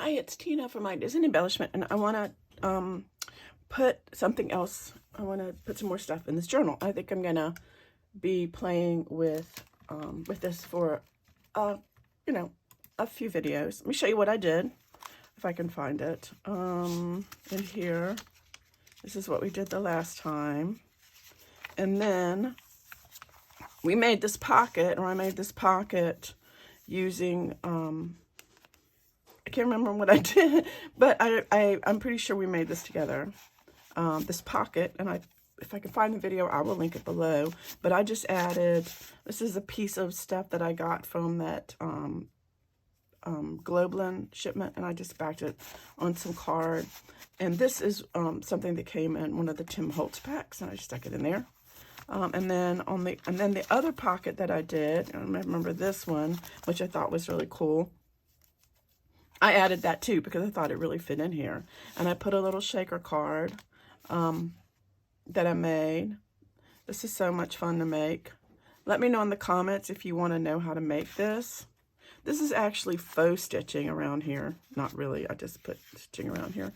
Hi, it's Tina from Ideas and Embellishment, and I want to put something else. I want to put some more stuff in this journal. I think I'm gonna be playing with this for you know, a few videos. Let me show you what I did, if I can find it. In here, this is what we did the last time, and then we made this pocket, or I made this pocket using I can't remember what I did, but I'm pretty sure we made this together, this pocket, and if I can find the video, I will link it below, but I just added, this is a piece of stuff that I got from that Globelin shipment, and I just backed it on some card, and this is something that came in one of the Tim Holtz packs, and I stuck it in there. And then the other pocket that I did, and I remember this one, which I thought was really cool. I added that too because I thought it really fit in here. And I put a little shaker card that I made. This is so much fun to make. Let me know in the comments if you want to know how to make this. This is actually faux stitching around here. Not really, I just put stitching around here.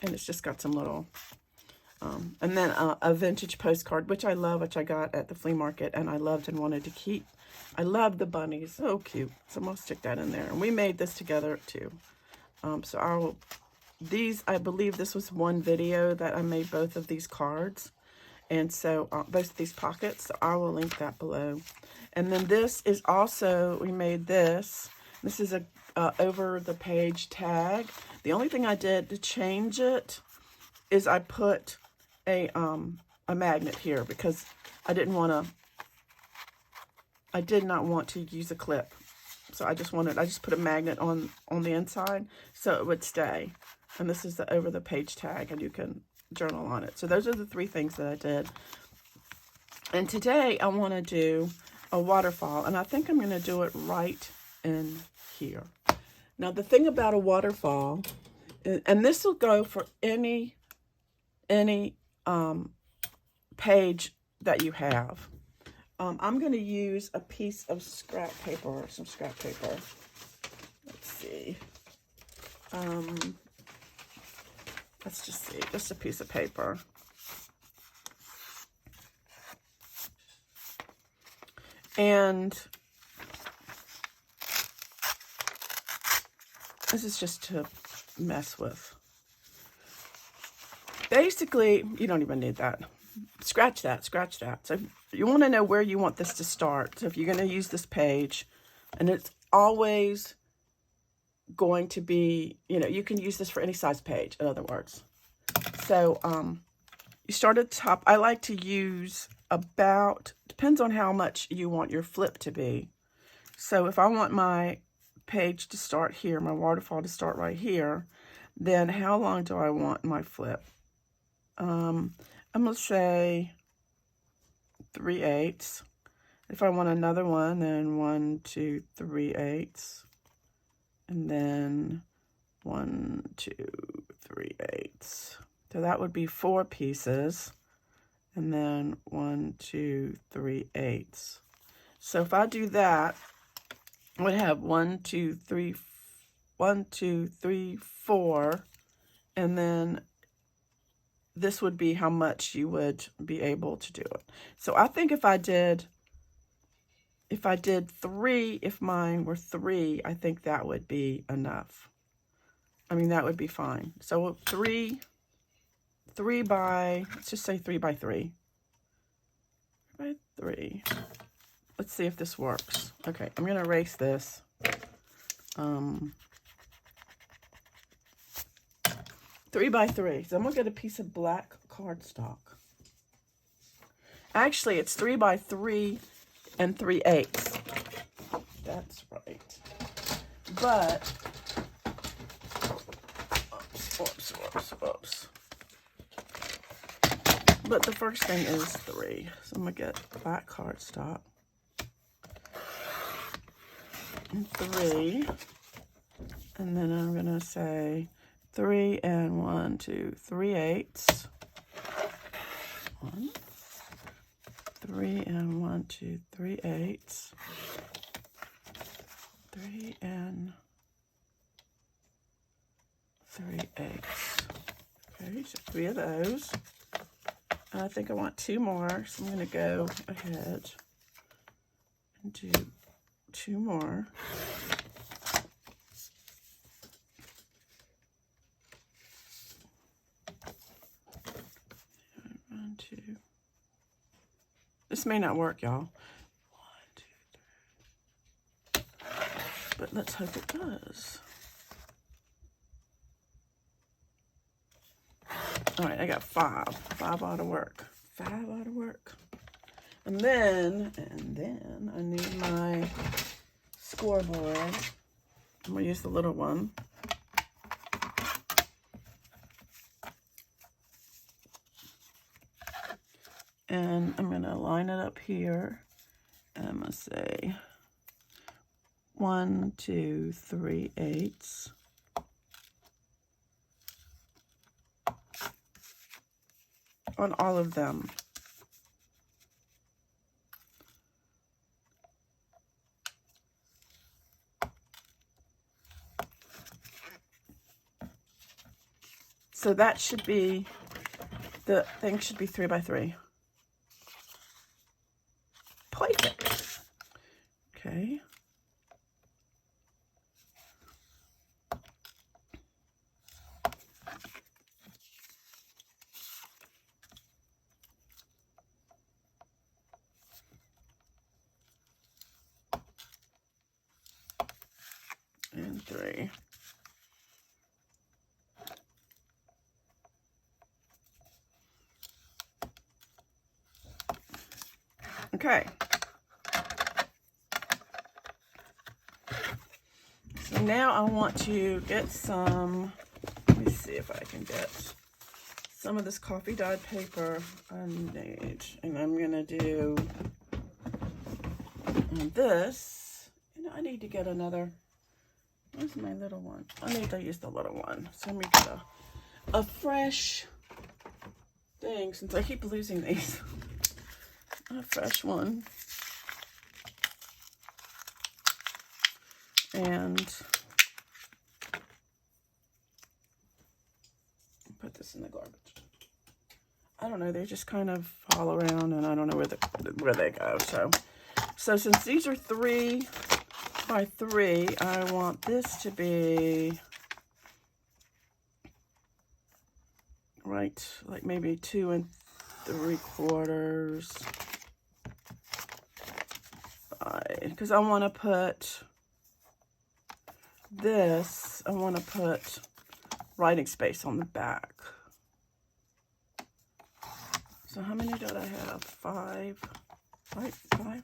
And it's just got some little, and then a vintage postcard, which I love, which I got at the flea market and I loved and wanted to keep. I love the bunnies, so cute. So I'm gonna stick that in there. And we made this together too. So I believe this was one video that I made both of these cards. And so both of these pockets, so I will link that below. And then this is also, we made this. This is a over the page tag. The only thing I did to change it is I put a magnet here because I did not want to use a clip. So I just put a magnet on the inside so it would stay. And this is the over the page tag, and you can journal on it. So those are the three things that I did. And today I want to do a waterfall, and I think I'm going to do it right in here. Now the thing about a waterfall, and this will go for any page that you have. I'm going to use a piece of scrap paper, or some scrap paper. Let's see. Let's just see, just a piece of paper. And this is just to mess with. Basically, you don't even need that. Scratch that, scratch that. So you want to know where you want this to start. So if you're going to use this page, and it's always going to be, you can use this for any size page, in other words. So you start at the top. I like to use about, depends on how much you want your flip to be. So if I want my page to start here, my waterfall to start right here, then how long do I want my flip? I'm going to say 3/8. If I want another one, then 1, 2, 3/8. And then 1, 2, 3/8. So that would be 4 pieces. And then 1, 2, 3/8. So if I do that, I would have 1, 2, 3, 4. And then this would be how much you would be able to do it. So I think if I did 3, if mine were 3, I think that would be enough. I mean, that would be fine. So 3 by, let's just say 3 by 3. 3 by 3. Let's see if this works. Okay, I'm going to erase this. 3 by 3. So I'm going to get a piece of black cardstock. Actually, it's 3 by 3 and 3/8. That's right. But, whoops. But the first thing is 3. So I'm going to get black cardstock. And 3. And then I'm going to say 3 and 1, 2, 3/8. 1, 3 and 1, 2, 3/8. 3 and 3 of those. I think I want 2 more, so I'm going to go ahead and do 2 more. One, 2. This may not work, y'all. 1, 2, 3. But let's hope it does. All right, I got 5. 5 ought to work. 5 ought to work. And then I need my scoreboard. I'm gonna use the little one. And I'm gonna line it up here. And I'm gonna say 1, 2, 3 eighths. On all of them. So that should be, the thing should be 3 by 3. Perfect. Okay. And 3. Okay. So now I want to get some, let me see if I can get some of this coffee dyed paper I need. And I'm going to do this. You know, I need to get another, where's my little one? I need to use the little one. So let me get a fresh thing, since I keep losing these. A fresh one. And put this in the garbage. I don't know, they just kind of fall around and I don't know where they go. So since these are 3 by 3, I want this to be right, like maybe 2 3/4. Because I want to put this, I want to put writing space on the back. So how many did I have? 5, right? 5?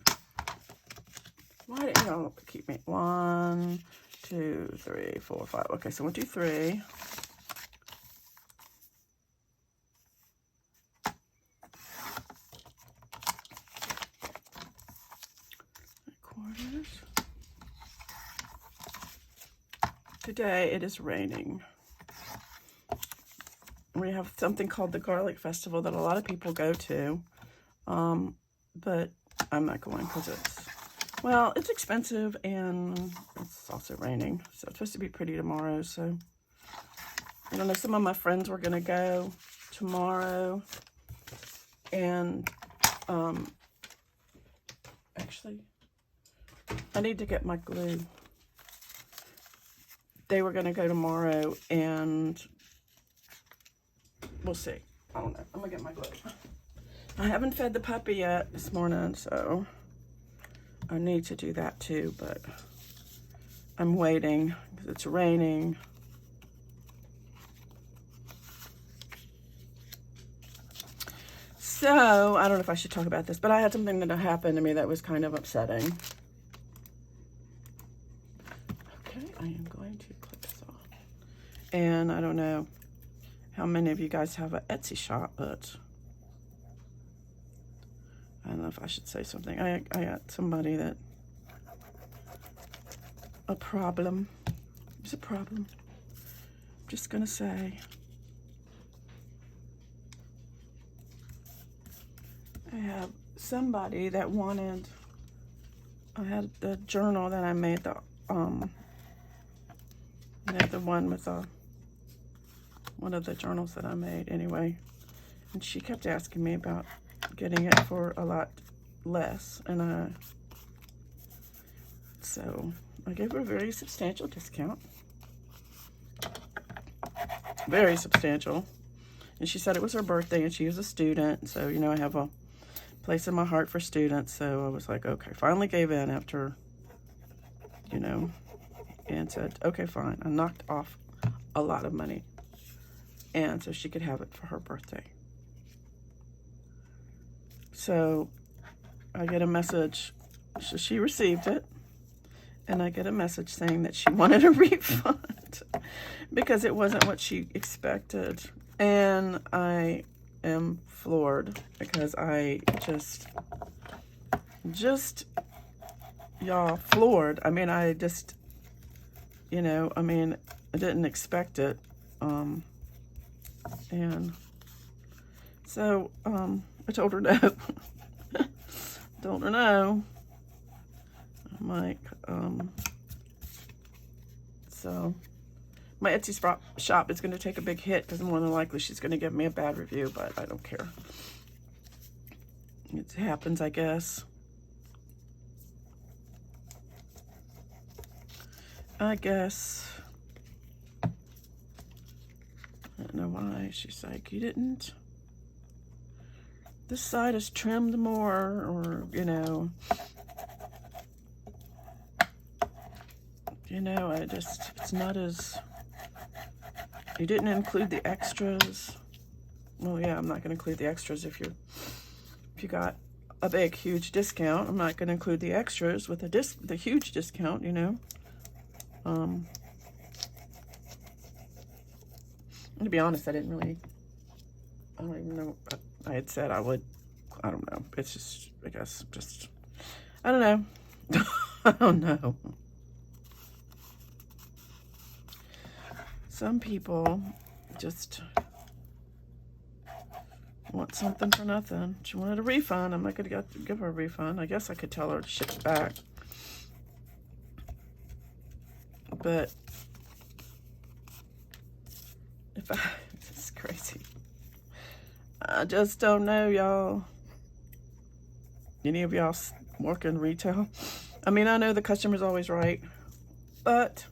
Why didn't y'all keep me? 1, 2, 3, 4, 5. Okay, so 1, 2, 3. Today it is raining. We have something called the Garlic Festival that a lot of people go to, but I'm not going because it's expensive and it's also raining. So it's supposed to be pretty tomorrow. So I don't know, some of my friends were gonna go tomorrow, and actually I need to get my glue. They were going to go tomorrow, and we'll see. I don't know. I'm going to get my glue. I haven't fed the puppy yet this morning, so I need to do that too, but I'm waiting because it's raining. So, I don't know if I should talk about this, but I had something that happened to me that was kind of upsetting. I am going to clip this off. And I don't know how many of you guys have an Etsy shop, but I don't know if I should say something. I got somebody that, a problem. It's a problem. I'm just going to say. I have somebody that wanted, I had the journal that I made, the one with the one of the journals that I made anyway. And she kept asking me about getting it for a lot less. And so I gave her a very substantial discount. Very substantial. And she said it was her birthday and she was a student. So, you know, I have a place in my heart for students. So I was like, okay, finally gave in after, you know, and said, okay, fine. I knocked off a lot of money. And so she could have it for her birthday. So I get a message. So she received it. And I get a message saying that she wanted a refund because it wasn't what she expected. And I am floored because I just, y'all, floored. I mean, I just, you know, I mean, I didn't expect it. And so, I told her no. Told her no. I'm like, so my Etsy shop is going to take a big hit because more than likely she's going to give me a bad review, but I don't care. It happens, I guess. I don't know why. She's like, you didn't. This side is trimmed more, or, you know. You know, it's not as, you didn't include the extras. Well, yeah, I'm not going to include the extras if you got a big, huge discount. I'm not going to include the extras with the huge discount, you know. To be honest, I don't even know. I had said I would, I don't know. It's just, I guess, just, I don't know. I don't know. Some people just want something for nothing. She wanted a refund. I'm not going to give her a refund. I guess I could tell her to ship it back. But it's crazy. I just don't know, y'all. Any of y'all work in retail? I mean, I know the customer's always right, but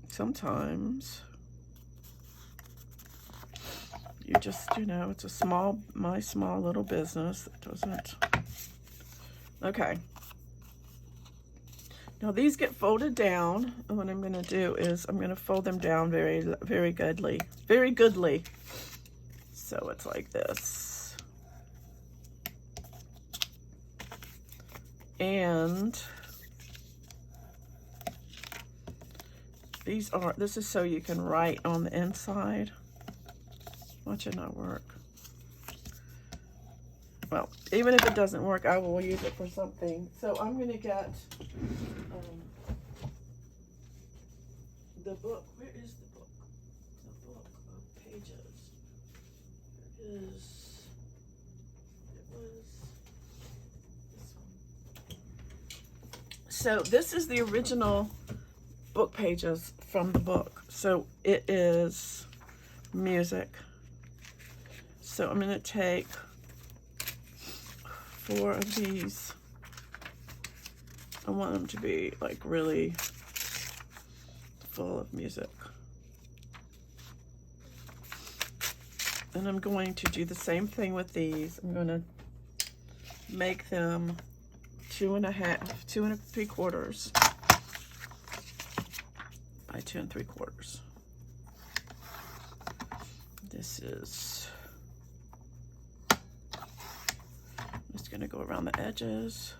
sometimes you just, you know, it's my small little business that doesn't. Okay. Now these get folded down, and what I'm going to do is I'm going to fold them down very, very goodly. Very goodly. So it's like this. And this is so you can write on the inside. Watch it not work. Well, even if it doesn't work, I will use it for something. So I'm going to get the book. Where is the book? The book of pages. It was this one. So this is the original book pages from the book. So it is music. So I'm going to take 4 of these. I want them to be like really full of music. And I'm going to do the same thing with these. I'm going to make them 2 3/4 by 2 3/4. This is, I'm just going to go around the edges.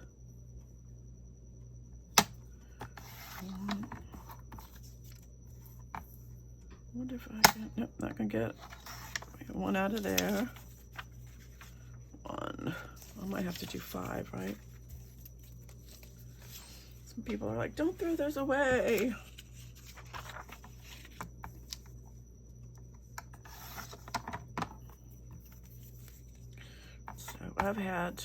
I wonder if I can, nope, not going to get one out of there. One. I might have to do 5, right? Some people are like, don't throw those away. So I've had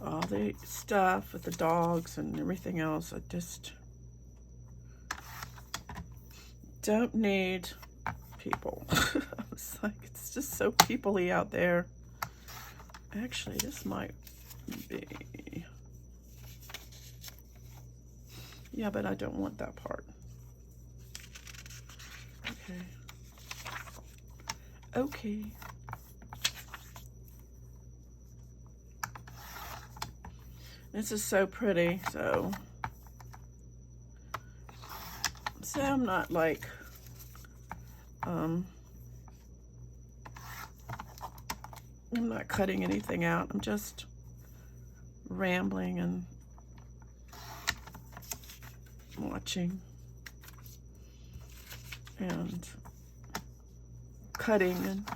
all the stuff with the dogs and everything else. I just don't need people. I was like, it's just so people-y out there. Actually, this might be... Yeah, but I don't want that part. Okay. Okay. This is so pretty, so I'm not like, I'm not cutting anything out. I'm just rambling and watching and cutting and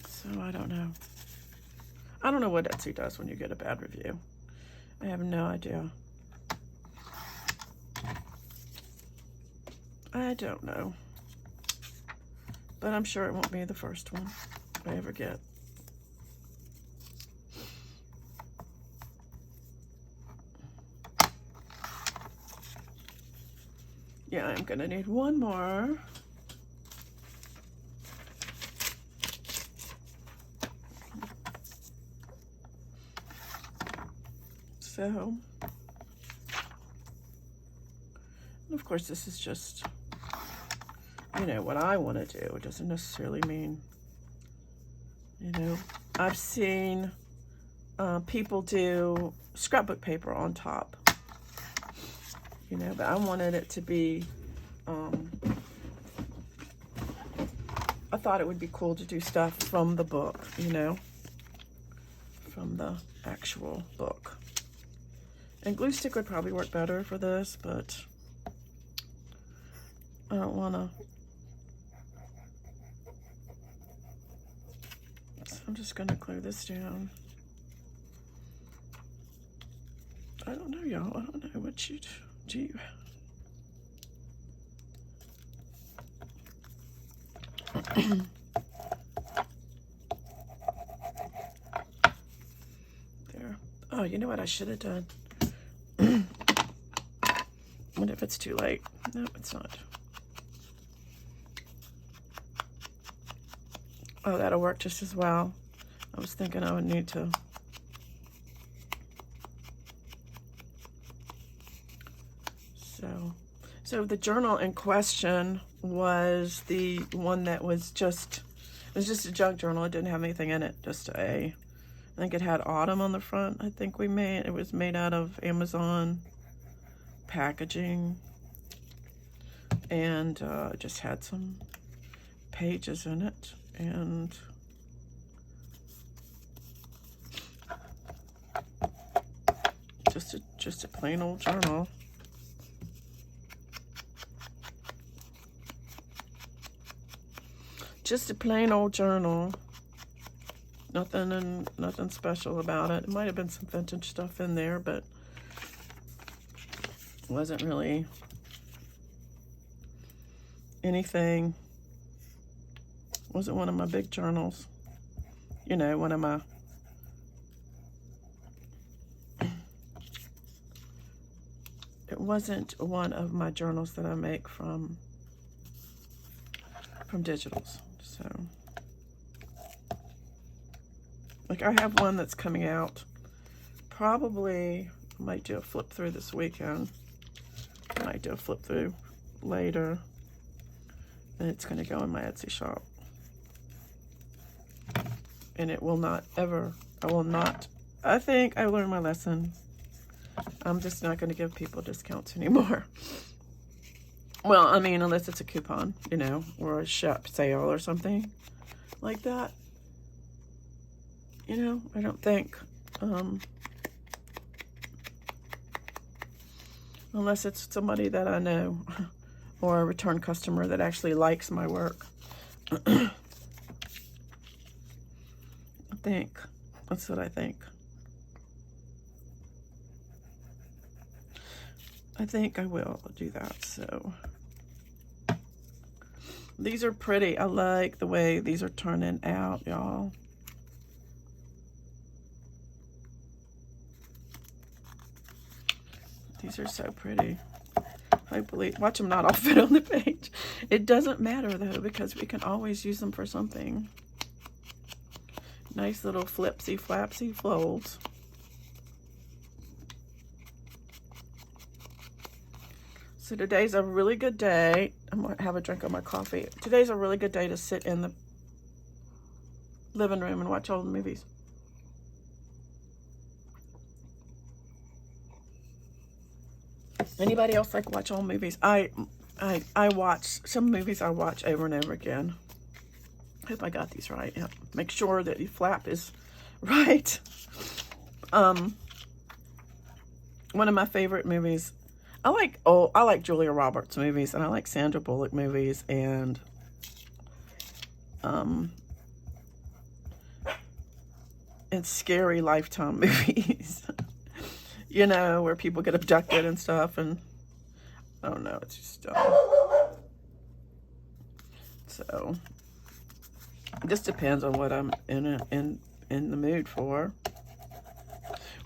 so I don't know. I don't know what Etsy does when you get a bad review. I have no idea. I don't know. But I'm sure it won't be the first one I ever get. Yeah, I'm gonna need one more. So, of course, this is just, you know, what I want to do. It doesn't necessarily mean, you know, I've seen people do scrapbook paper on top, you know, but I wanted it to be, I thought it would be cool to do stuff from the book, you know, from the actual book. And glue stick would probably work better for this, but I don't want to. So I'm just going to glue this down. I don't know, y'all. I don't know what you do. There. Oh, you know what I should have done? What if it's too late? No, it's not. Oh, that'll work just as well. I was thinking I would need to. So the journal in question was the one that was just, it was just a junk journal. It didn't have anything in it. I think it had autumn on the front. I think it was made out of Amazon packaging, and just had some pages in it, and just a plain old journal. Just a plain old journal. Nothing special about it. It might have been some vintage stuff in there, but it wasn't really anything. It wasn't one of my big journals. You know, one of my it wasn't one of my journals that I make from digitals. So, like, I have one that's coming out. Probably might do a flip through this weekend. Might do a flip through later. And it's going to go in my Etsy shop. And it will not ever, I think I learned my lesson. I'm just not going to give people discounts anymore. Well, I mean, unless it's a coupon, you know, or a shop sale or something like that. You know, I don't think, unless it's somebody that I know or a return customer that actually likes my work. I think, that's what I think. I think I will do that, so. These are pretty. I like the way these are turning out, y'all. These are so pretty. Hopefully, watch them not all fit on the page. It doesn't matter though, because we can always use them for something. Nice little flipsy flapsy folds. So today's a really good day. I'm gonna have a drink of my coffee. Today's a really good day to sit in the living room and watch old movies. Anybody else like watch old movies? I watch some movies. I watch over and over again. Hope I got these right. Yep. Make sure that the flap is right. One of my favorite movies. I like Julia Roberts movies, and I like Sandra Bullock movies, and scary Lifetime movies. You know, where people get abducted and stuff, and I don't know, it's just so it just depends on what I'm in the mood for.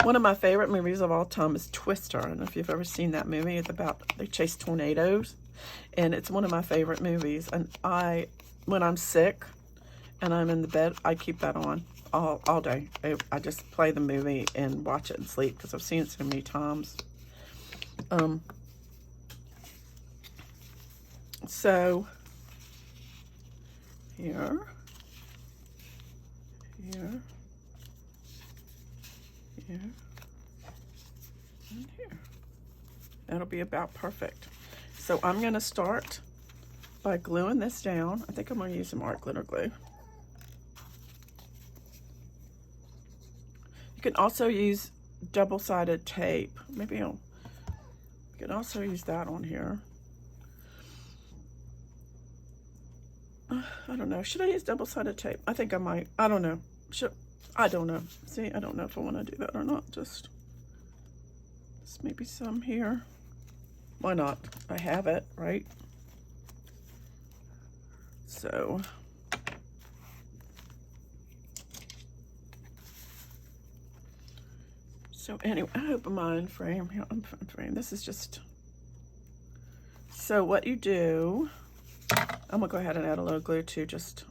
One of my favorite movies of all time is Twister. I don't know if you've ever seen that movie. It's about, they chase tornadoes, and it's one of my favorite movies. And when I'm sick and I'm in the bed, I keep that on all day. I just play the movie and watch it and sleep because I've seen it so many times. So here, and here. That'll be about perfect. So I'm going to start by gluing this down. I think I'm going to use some art glitter glue. You can also use double-sided tape. Maybe you can also use that on here. I don't know. Should I use double-sided tape? I think I might. I don't know. I don't know. See, I don't know if I want to do that or not. Just maybe some here. Why not? I have it, right? So anyway, I hope I'm in frame. Yeah, I'm in frame. This is just, so what you do, I'm gonna go ahead and add a little glue too, just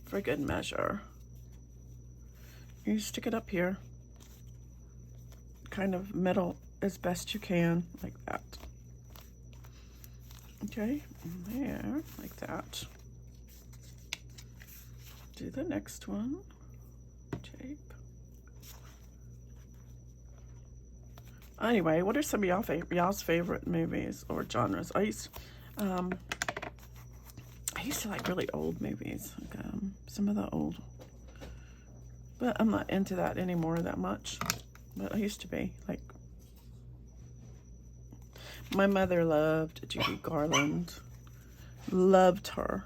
for good measure. You stick it up here, kind of middle as best you can, like that. Okay, and there, like that. Do the next one. Tape. Anyway, what are some of y'all's favorite movies or genres? I used to like really old movies, like, some of the old, but I'm not into that anymore that much. But I used to be. Like, my mother loved Judy Garland, loved her.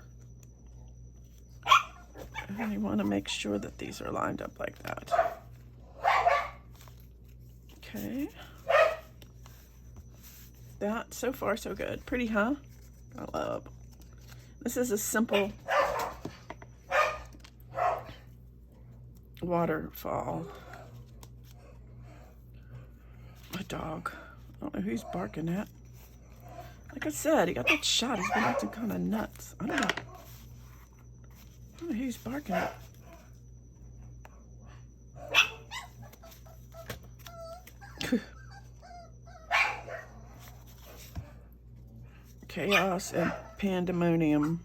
And you want to make sure that these are lined up like that. Okay. That, so far, so good. Pretty, huh? I love. This is a simple waterfall. My dog. I don't know who he's barking at. Like I said, he got that shot. He's been acting kind of nuts. I don't know who he's barking at. Chaos and pandemonium.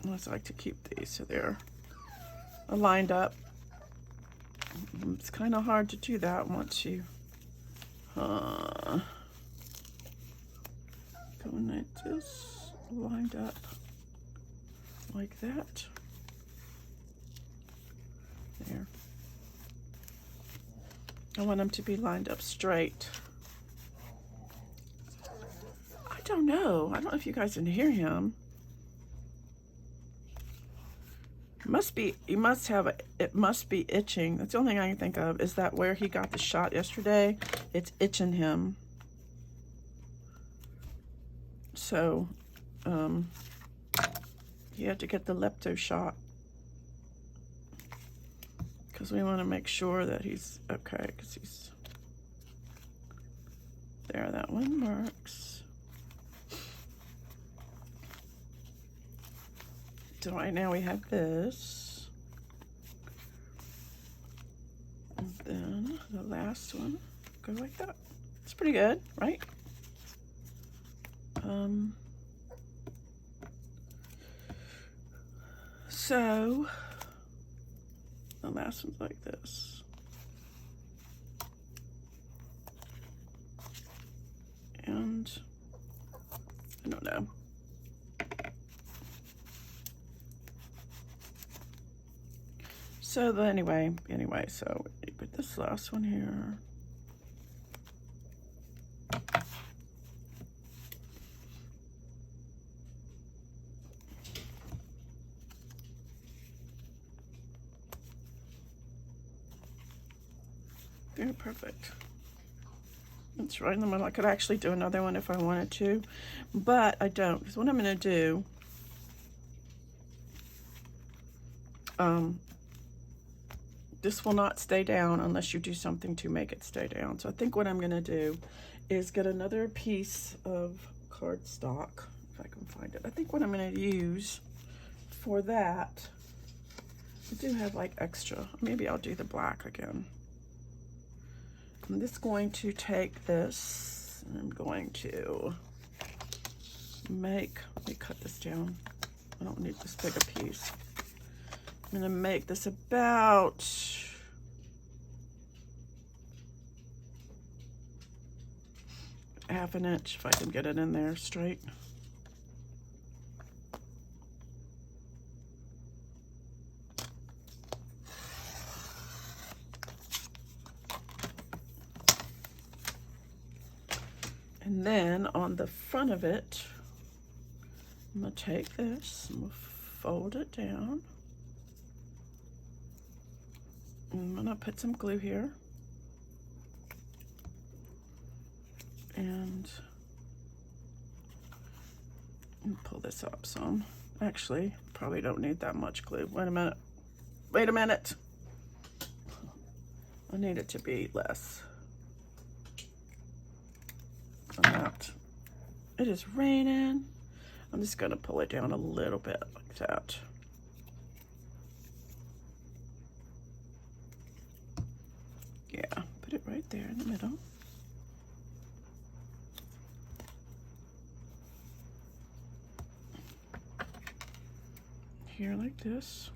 I just like to keep these so they're lined up. It's kind of hard to do that once you going like this, lined up like that. There. I want them to be lined up straight. I don't know. I don't know if you guys can hear him. It must be itching. That's the only thing I can think of, is that where he got the shot yesterday, it's itching him. So, he had to get the lepto shot. because we want to make sure that he's okay, because he's there. That one works. So right now we have this, and then the last one go like that. It's pretty good, right? So the last one's like this. And I don't know. So anyway, so we put this last one here. They're perfect. It's right in the middle. I could actually do another one if I wanted to, but I don't, because what I'm going to do, this will not stay down unless you do something to make it stay down. So I think what I'm going to do is get another piece of cardstock, if I can find it. I think what I'm going to use for that, I do have like extra. Maybe I'll do the black again. I'm just going to take this, and I'm going to let me cut this down. I don't need this big a piece. I'm gonna make this about half an inch, if I can get it in there straight. And then on the front of it, I'm gonna take this, I'm gonna fold it down. I'm gonna put some glue here. And pull this up some. Actually, probably don't need that much glue. Wait a minute. Wait a minute. I need it to be less than that. It is raining. I'm just gonna pull it down a little bit like that. Yeah, put it right there in the middle. Here like this.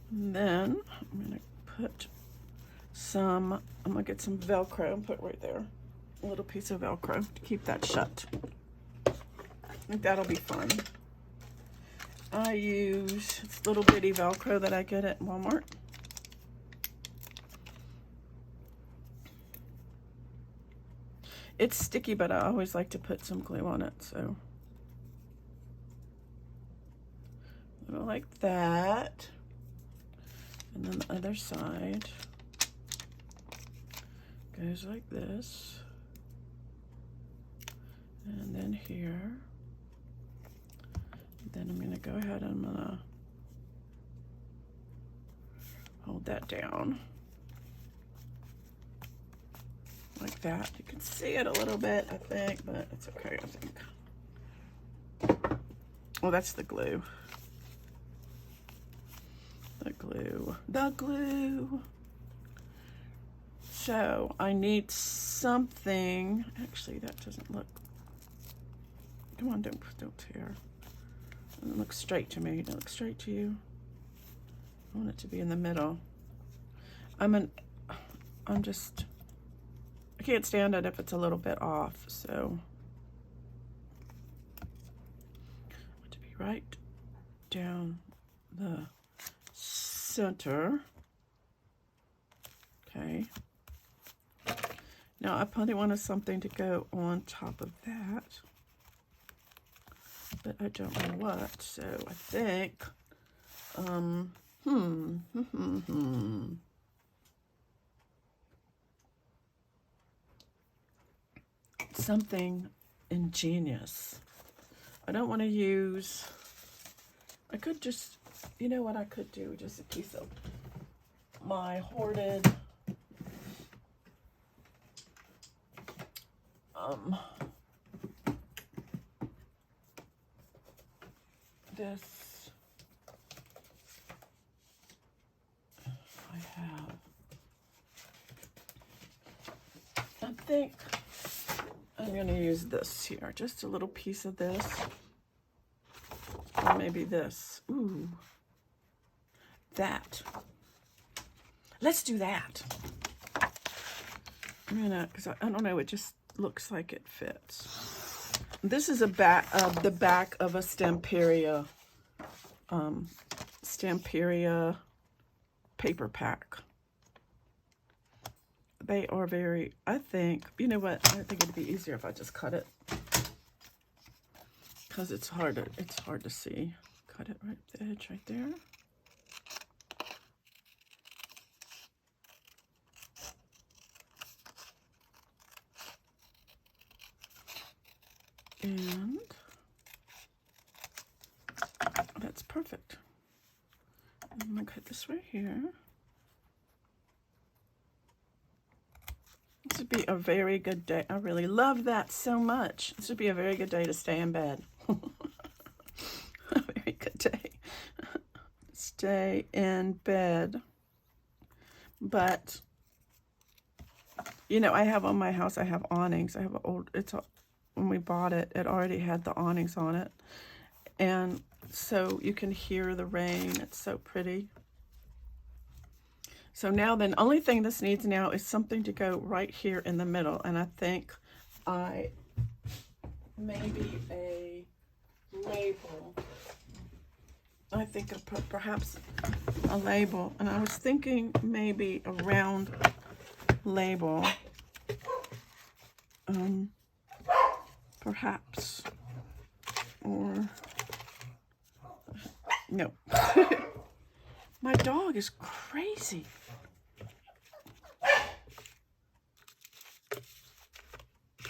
And then I'm gonna put some, I'm gonna get some Velcro and put right there. A little piece of Velcro to keep that shut. I think that'll be fun. I use this little bitty Velcro that I get at Walmart. It's sticky, but I always like to put some glue on it, so. A little like that. And then the other side goes like this. And then here. Then I'm gonna go ahead and I'm gonna hold that down like that. You can see it a little bit, I think, but it's okay, I think. Oh, that's the glue. The glue. The glue. So I need something. Actually, that doesn't look. Come on, don't tear. It looks straight to me. It looks straight to you. I want it to be in the middle. I can't stand it if it's a little bit off, so I want to be right down the center. Okay. Now I probably wanted something to go on top of that, but I don't know what, so I think, something ingenious. I don't want to use, I could just You know what I could do? Just a piece of my hoarded this I have. I think I'm going to use this here, just a little piece of this, or maybe this. Ooh, that. Let's do that. I'm gonna, because I don't know, it just looks like it fits. This is the back of a Stamperia paper pack. They are very, I think, you know what, I think it'd be easier if I just cut it, because it's hard to see. Cut it right at the edge right there. And that's perfect. I'm gonna cut this right here. This would be a very good day. I really love that so much. This would be a very good day to stay in bed. A very good day. Stay in bed. But, you know, I have on my house, I have awnings. I have an old, when we bought it, it already had the awnings on it. And so you can hear the rain. It's so pretty. So now the only thing this needs now is something to go right here in the middle. And I think maybe a label. I think perhaps a label. And I was thinking maybe a round label. Perhaps. Or, no. My dog is crazy.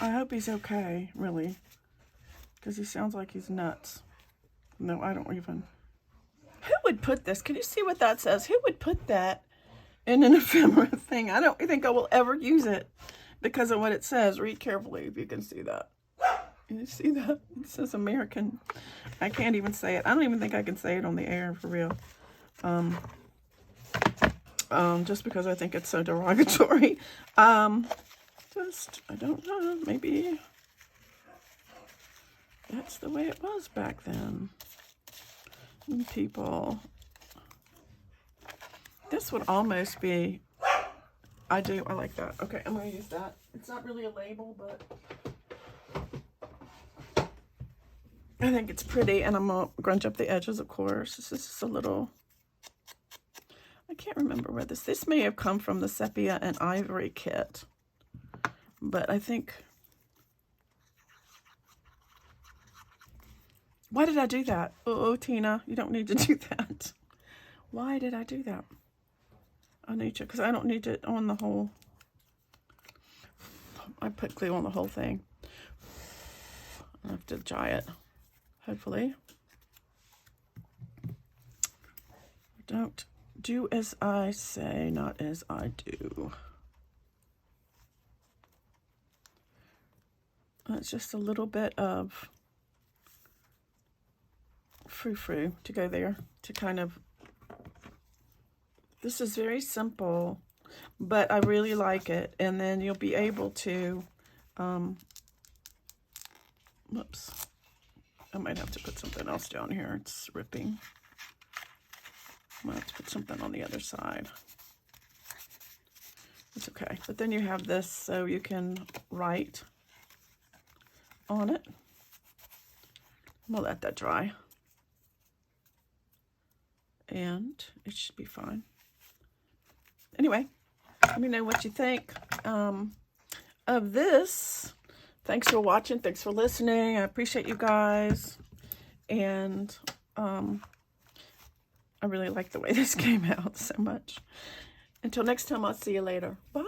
I hope he's okay, really, because he sounds like he's nuts. No, I don't even. Who would put this? Can you see what that says? Who would put that in an ephemera thing? I don't think I will ever use it because of what it says. Read carefully if you can see that. You see that? It says American. I can't even say it. I don't even think I can say it on the air for real. Just because I think it's so derogatory. I don't know, maybe that's the way it was back then. And people, this would almost be, I like that. Okay, I'm going to use that. It's not really a label, but I think it's pretty, and I'm going to grunge up the edges, of course. This is just a little, I can't remember where this may have come from the Sepia and Ivory kit. But I think, why did I do that? Oh, Tina, you don't need to do that. Why did I do that? I need to, because I don't need it on the whole. I put glue on the whole thing. I have to dry it, hopefully. Don't do as I say, not as I do. It's just a little bit of frou-frou to go there to kind of, this is very simple, but I really like it. And then you'll be able to, whoops, I might have to put something else down here. It's ripping. I might have to put something on the other side. It's okay. But then you have this so you can write on it. We'll let that dry. And it should be fine. Anyway, let me know what you think of this. Thanks for watching. Thanks for listening. I appreciate you guys. And I really like the way this came out so much. Until next time, I'll see you later. Bye.